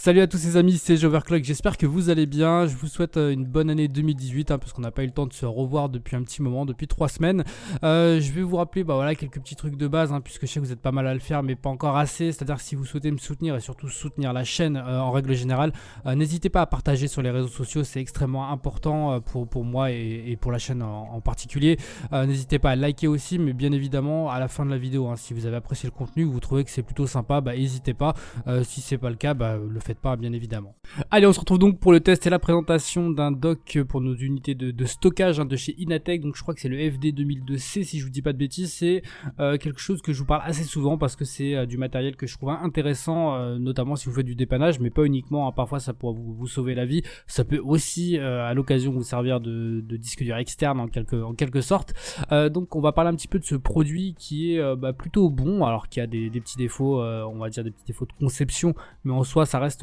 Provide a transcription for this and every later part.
Salut à tous les amis, c'est Joverclock, j'espère que vous allez bien. Je vous souhaite une bonne année 2018 parce qu'on n'a pas eu le temps de se revoir depuis un petit moment, depuis 3 semaines. Je vais vous rappeler voilà, quelques petits trucs de base puisque je sais que vous êtes pas mal à le faire mais pas encore assez. C'est-à-dire que si vous souhaitez me soutenir et surtout soutenir la chaîne en règle générale, n'hésitez pas à partager sur les réseaux sociaux, c'est extrêmement important pour moi et pour la chaîne en particulier. N'hésitez pas à liker aussi, mais bien évidemment à la fin de la vidéo, si vous avez apprécié le contenu, vous trouvez que c'est plutôt sympa, n'hésitez pas. Si c'est pas le cas, le faites pas bien évidemment. Allez, on se retrouve donc pour le test et la présentation d'un dock pour nos unités de stockage de chez Inatech. Donc je crois que c'est le FD 2002C si je vous dis pas de bêtises. C'est quelque chose que je vous parle assez souvent parce que c'est du matériel que je trouve intéressant, notamment si vous faites du dépannage, mais pas uniquement. Parfois ça pourra vous sauver la vie. Ça peut aussi à l'occasion vous servir de disque dur externe en quelque sorte. Donc on va parler un petit peu de ce produit qui est plutôt bon, alors qu'il y a des petits défauts, on va dire des petits défauts de conception, mais en soi ça reste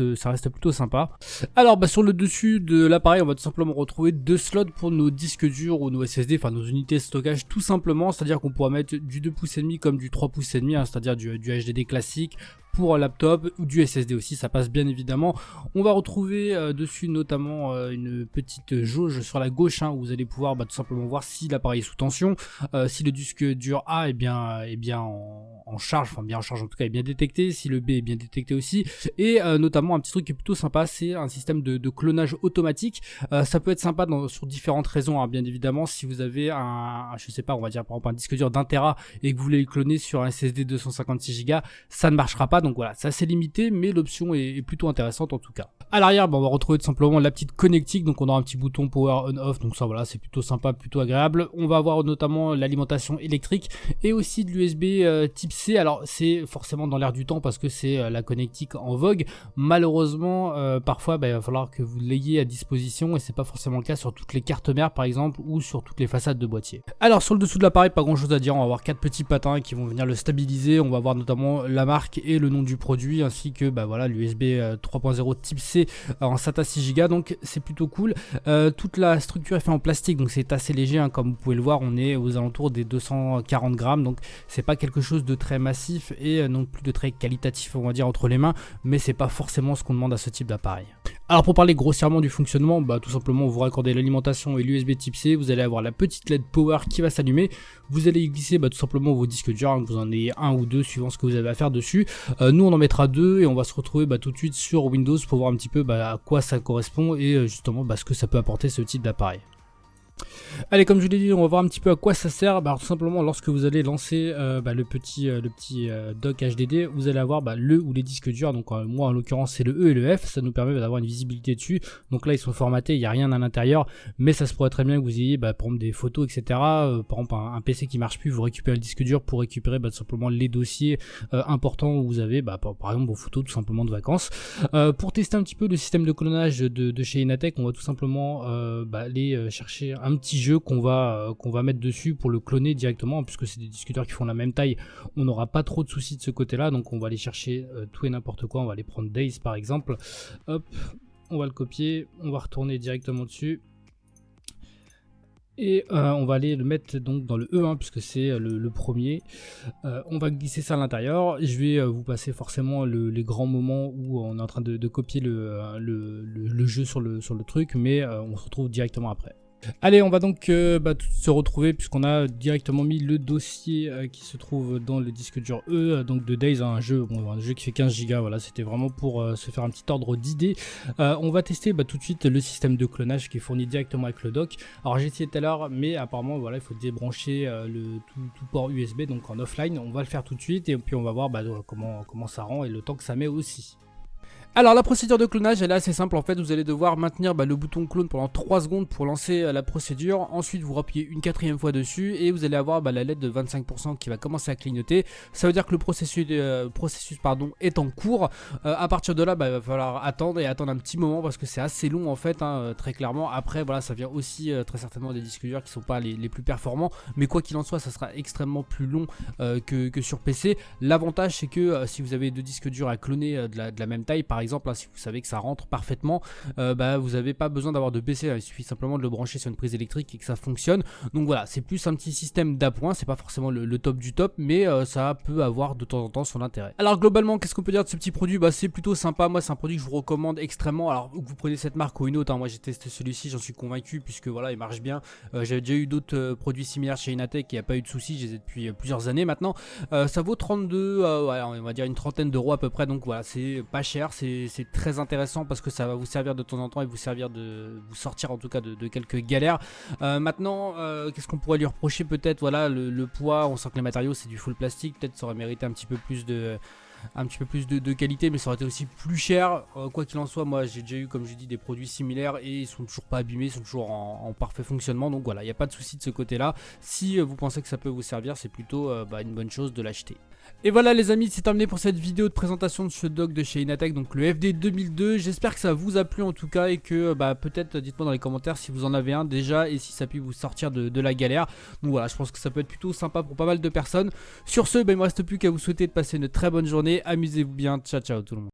plutôt sympa. Alors sur le dessus de l'appareil, on va tout simplement retrouver deux slots pour nos disques durs ou nos SSD, enfin nos unités de stockage tout simplement, c'est-à-dire qu'on pourra mettre du 2,5 pouces comme du 3,5 pouces, c'est-à-dire du HDD classique pour un laptop ou du SSD aussi, ça passe bien évidemment. On va retrouver dessus notamment une petite jauge sur la gauche où vous allez pouvoir tout simplement voir si l'appareil est sous tension, si le disque dur A est bien en charge, enfin bien en charge en tout cas, est bien détecté, si le B est bien détecté aussi, et notamment un petit truc qui est plutôt sympa, c'est un système de clonage automatique. Ça peut être sympa sur différentes raisons, bien évidemment. Si vous avez je sais pas, on va dire par exemple un disque dur d'1 Tera et que vous voulez le cloner sur un SSD 256 Go, ça ne marchera pas. Donc voilà, c'est assez limité, mais l'option est plutôt intéressante en tout cas. À l'arrière, on va retrouver tout simplement la petite connectique, donc on aura un petit bouton power on off, donc ça voilà, c'est plutôt sympa, plutôt agréable. On va avoir notamment l'alimentation électrique et aussi de l'USB type C. Alors c'est forcément dans l'air du temps parce que c'est la connectique en vogue. Malheureusement, parfois il va falloir que vous l'ayez à disposition et c'est pas forcément le cas sur toutes les cartes mères par exemple ou sur toutes les façades de boîtier. Alors sur le dessous de l'appareil, pas grand chose à dire, on va avoir 4 petits patins qui vont venir le stabiliser. On va avoir notamment la marque et le nom du produit ainsi que voilà l'USB 3.0 type C en SATA 6 Go, donc c'est plutôt cool. Toute la structure est faite en plastique, donc c'est assez léger, comme vous pouvez le voir, on est aux alentours des 240 grammes, donc c'est pas quelque chose de très massif et non plus de très qualitatif on va dire entre les mains, mais c'est pas forcément ce qu'on demande à ce type d'appareil. Alors pour parler grossièrement du fonctionnement, tout simplement vous raccordez l'alimentation et l'USB type C, vous allez avoir la petite LED power qui va s'allumer, vous allez y glisser tout simplement vos disques durs, que vous en ayez un ou deux suivant ce que vous avez à faire dessus. Nous on en mettra deux et on va se retrouver tout de suite sur Windows pour voir un petit peu à quoi ça correspond et justement ce que ça peut apporter ce type d'appareil. Allez, comme je vous l'ai dit, on va voir un petit peu à quoi ça sert. Tout simplement lorsque vous allez lancer le petit dock HDD, vous allez avoir le ou les disques durs. Donc moi en l'occurrence c'est le E et le F, ça nous permet d'avoir une visibilité dessus. Donc là ils sont formatés, il n'y a rien à l'intérieur, mais ça se pourrait très bien que vous ayez par exemple des photos etc. Par exemple un PC qui marche plus, vous récupérez le disque dur pour récupérer tout simplement les dossiers importants où vous avez par exemple vos photos tout simplement de vacances. Pour tester un petit peu le système de clonage de chez Inatech, on va tout simplement aller chercher un petit jeu qu'on va mettre dessus pour le cloner directement, puisque c'est des disques durs qui font la même taille, on n'aura pas trop de soucis de ce côté là, donc on va aller chercher tout et n'importe quoi. On va aller prendre Days par exemple, hop, on va le copier, on va retourner directement dessus et on va aller le mettre donc dans le E1 puisque c'est le premier. On va glisser ça à l'intérieur. Je vais vous passer forcément les grands moments où on est en train de copier le jeu sur le truc, mais on se retrouve directement après. Allez, on va donc se retrouver puisqu'on a directement mis le dossier qui se trouve dans le disque dur E, donc de Days, un jeu qui fait 15 Go, voilà, c'était vraiment pour se faire un petit ordre d'idée. On va tester tout de suite le système de clonage qui est fourni directement avec le dock. Alors j'ai essayé tout à l'heure, mais apparemment voilà, il faut débrancher tout port USB, donc en offline. On va le faire tout de suite et puis on va voir comment ça rend et le temps que ça met aussi. Alors la procédure de clonage elle est assez simple en fait, vous allez devoir maintenir le bouton clone pendant 3 secondes pour lancer la procédure, ensuite vous rappuyez une 4e fois dessus et vous allez avoir la LED de 25% qui va commencer à clignoter. Ça veut dire que le processus est en cours. À partir de là il va falloir attendre un petit moment parce que c'est assez long en fait, très clairement. Après voilà, ça vient aussi très certainement des disques durs qui sont pas les plus performants, mais quoi qu'il en soit ça sera extrêmement plus long que sur PC. L'avantage c'est que si vous avez 2 disques durs à cloner de la même taille par exemple, si vous savez que ça rentre parfaitement, vous n'avez pas besoin d'avoir de PC, il suffit simplement de le brancher sur une prise électrique et que ça fonctionne. Donc voilà, c'est plus un petit système d'appoint, c'est pas forcément le top du top, mais ça peut avoir de temps en temps son intérêt. Alors globalement, qu'est-ce qu'on peut dire de ce petit produit? C'est plutôt sympa, moi c'est un produit que je vous recommande extrêmement. Alors que vous prenez cette marque ou une autre, moi j'ai testé celui-ci, j'en suis convaincu puisque voilà, il marche bien. J'avais déjà eu d'autres produits similaires chez Inateck, il n'y a pas eu de soucis, je les ai depuis plusieurs années maintenant. Ça vaut 32, voilà, on va dire une trentaine d'euros à peu près, donc voilà, c'est pas cher, c'est très intéressant parce que ça va vous servir de temps en temps et vous servir de vous sortir en tout cas de quelques galères. Maintenant, qu'est-ce qu'on pourrait lui reprocher? Peut-être voilà le poids, on sent que les matériaux c'est du full plastique, peut-être ça aurait mérité un petit peu plus de qualité, mais ça aurait été aussi plus cher. Quoi qu'il en soit, moi j'ai déjà eu, comme je dis, des produits similaires et ils sont toujours pas abîmés, ils sont toujours en parfait fonctionnement, donc voilà, il n'y a pas de souci de ce côté là. Si vous pensez que ça peut vous servir, c'est plutôt une bonne chose de l'acheter. Et voilà les amis, c'est terminé pour cette vidéo de présentation de ce dock de chez Inateck, donc le FD 2002. J'espère que ça vous a plu en tout cas et que peut-être dites-moi dans les commentaires si vous en avez un déjà et si ça peut vous sortir de la galère. Donc voilà, je pense que ça peut être plutôt sympa pour pas mal de personnes. Sur ce, il ne me reste plus qu'à vous souhaiter de passer une très bonne journée, amusez-vous bien, ciao ciao tout le monde.